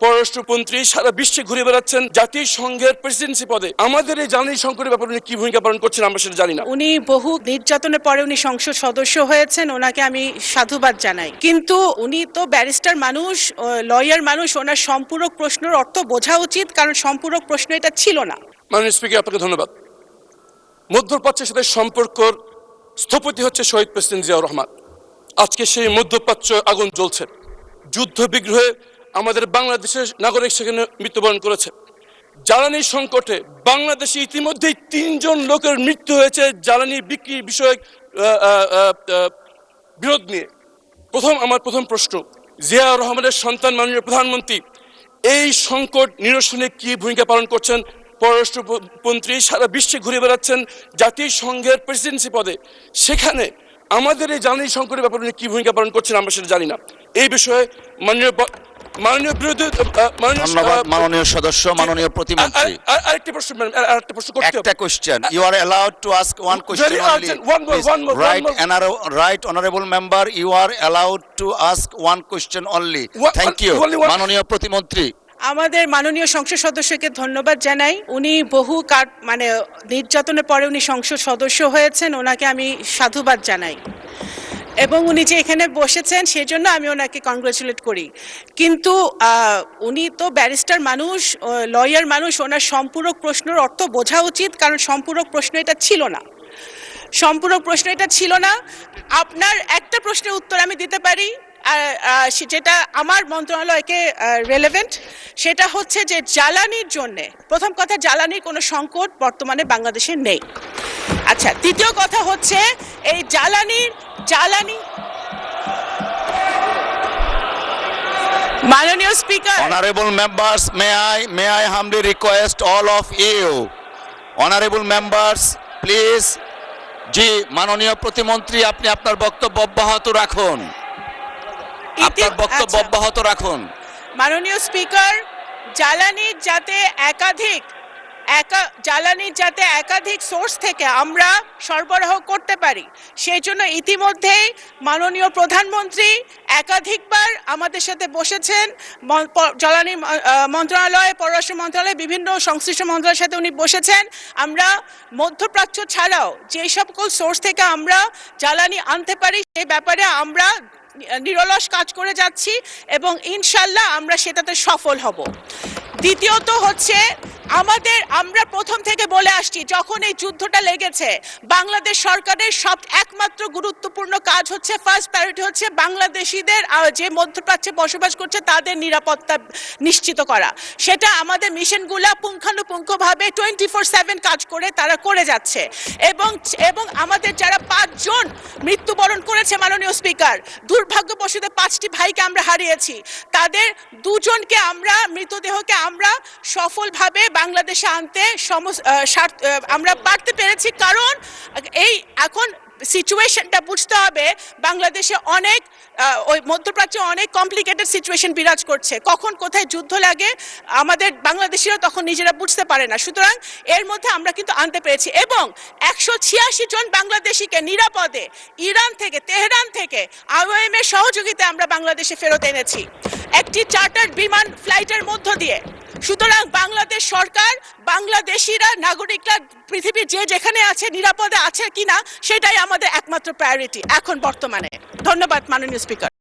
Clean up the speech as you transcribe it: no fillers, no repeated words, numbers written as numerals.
পররাষ্ট্রমন্ত্রী সারা বিশ্বে ঘুরে বেড়াচ্ছেন জাতিসংঘের প্রেসিডেন্সি পদে। আমাদের এই জ্বালানি সংকটের ব্যাপারে উনি কি ভূমিকা পালন করছেন আমরা সেটা জানি না। উনি বহু নির্যাতনের পরে উনি সংসদ সদস্য হয়েছেন, ওনাকে আমি সাধুবাদ জানাই। কিন্তু উনি তো ব্যারিস্টার মানুষ, লয়ার মানুষ, ওনার সম্পূরক প্রশ্নের অর্থ বোঝা উচিত, কারণ সম্পূরক প্রশ্ন এটা ছিল না। মাননীয় স্পিকার, আপনাকে ধন্যবাদ। মধ্যপ্রাচ্যের সাথে সম্পর্কর স্থপতি হচ্ছে শহীদ প্রেসিডেন্ট জিয়াউর রহমান। আজকে সেই মধ্যপ্রাচ্য আগুন জ্বলছে। যুদ্ধ বিগ্রহে আমাদের বাংলাদেশের নাগরিক সেখানে মৃত্যুবরণ করেছে। জ্বালানি সংকটে বাংলাদেশে ইতিমধ্যেই 3 জন লোকের মৃত্যু হয়েছে জ্বালানি বিক্রি বিষয়ক বিরোধ নিয়ে। আমার প্রথম প্রশ্ন, জিয়াউর রহমানের সন্তান মাননীয় প্রধানমন্ত্রী এই সংকট নিরসনে কি ভূমিকা পালন করছেন? পররাষ্ট্রমন্ত্রী সারা বিশ্বে ঘুরে বেড়াচ্ছেন জাতিসংঘের প্রেসিডেন্সি পদে, সেখানে আমাদের এই জ্বালানি সংকটের ব্যাপারে উনি কি ভূমিকা পালন করছেন আমরা সেটা জানি না। এই বিষয়ে মাননীয় সদস্য, মাননীয় প্রতিমন্ত্রী, আরেকটি প্রশ্ন করতে হবে। একটা question, you are allowed to ask one question only. Right, honorable member, you are allowed to ask one question only. Thank you. মাননীয় প্রতিমন্ত্রী, আমাদের মাননীয় সংসদ সদস্যকে ধন্যবাদ জানাই। উনি বহু নির্যাতনের পরে উনি সংসদ সদস্য হয়েছেন, ওনাকে আমি সাধুবাদ জানাই। এবং উনি যে এখানে বসেছেন সেজন্য আমি ওনাকে কংগ্রেচুলেট করি। কিন্তু উনি তো ব্যারিস্টার মানুষ, লয়ার মানুষ, ওনার সম্পূরক প্রশ্নের অর্থ বোঝা উচিত, কারণ সম্পূরক প্রশ্ন এটা ছিল না। সম্পূরক প্রশ্ন এটা ছিল না। আপনার একটা প্রশ্নের উত্তর আমি দিতে পারি, যেটা আমার মন্ত্রণালয়কে রেলেভেন্ট। সেটা হচ্ছে যে জ্বালানির জন্য, প্রথম কথা, জ্বালানির কোনো সংকট বর্তমানে বাংলাদেশে নেই। আচ্ছা, দ্বিতীয় কথা হচ্ছে এই জ্বালানি মাননীয় speaker, honorable members, may I humbly request all of you, honorable members, please, জি মাননীয় প্রতিমন্ত্রী, আপনি আপনার বক্তব্য অব্যাহত রাখুন। আপনার বক্তব্য অব্যাহত রাখুন। মাননীয় স্পিকার, জ্বালানির যাতে একাধিক সোর্স থেকে আমরা সরবরাহ করতে পারি, সেই জন্য ইতিমধ্যেই মাননীয় প্রধানমন্ত্রী একাধিকবার আমাদের সাথে বসেছেন। জ্বালানি মন্ত্রণালয়, পররাষ্ট্র মন্ত্রণালয়, বিভিন্ন সংশ্লিষ্ট মন্ত্রণালয়ের সাথে উনি বসেছেন। আমরা মধ্যপ্রাচ্য ছাড়াও যে সকল সোর্স থেকে আমরা জ্বালানি আনতে পারি সেই ব্যাপারে আমরা নিরলস কাজ করে যাচ্ছি এবং ইনশাল্লাহ আমরা সেটাতে সফল হব। দ্বিতীয়ত হচ্ছে আমরা প্রথম থেকে বলে আসছি, যখন এই যুদ্ধটা লেগেছে, বাংলাদেশ সরকারের একমাত্র গুরুত্বপূর্ণ কাজ হচ্ছে, ফার্স্ট প্রায়োরিটি হচ্ছে বাংলাদেশিদের যে মধ্যপ্রাচ্যে বসবাস করছে তাদের নিরাপত্তা নিশ্চিত করা। সেটা আমাদের মিশনগুলা পুঙ্খানুপুঙ্খভাবে 24/7 কাজ করে তারা করে যাচ্ছে। এবং আমাদের যারা 5 জন মৃত্যুবরণ করেছে মাননীয় স্পিকার, দুর্ভাগ্যবশত 5টি ভাইকে আমরা হারিয়েছি, তাদের 2 জনকে মৃতদেহকে আমরা সফলভাবে বাংলাদেশে আনতে আমরা পারতে পেরেছি। কারণ এখন সিচুয়েশনটা বুঝতে হবে, বাংলাদেশে ওই মধ্যপ্রাচ্যে অনেক কমপ্লিকেটেড সিচুয়েশন বিরাজ করছে। কখন কোথায় যুদ্ধ লাগে আমাদের বাংলাদেশিরা তখন নিজেরা বুঝতে পারে না। সুতরাং এর মধ্যে আমরা কিন্তু আনতে পেরেছি এবং 186 জন বাংলাদেশিকে নিরাপদে ইরান থেকে, তেহরান থেকে IOM এর সহযোগিতায় আমরা বাংলাদেশে ফেরত এনেছি একটি চার্টার্ড বিমান ফ্লাইটের মধ্য দিয়ে। সুতরাং বাংলাদেশ সরকার, বাংলাদেশিরা, নাগরিকরা পৃথিবীর যেখানে আছে নিরাপদে আছে কিনা সেটাই আমাদের একমাত্র প্রায়োরিটি এখন বর্তমানে। ধন্যবাদ মাননীয় স্পিকার।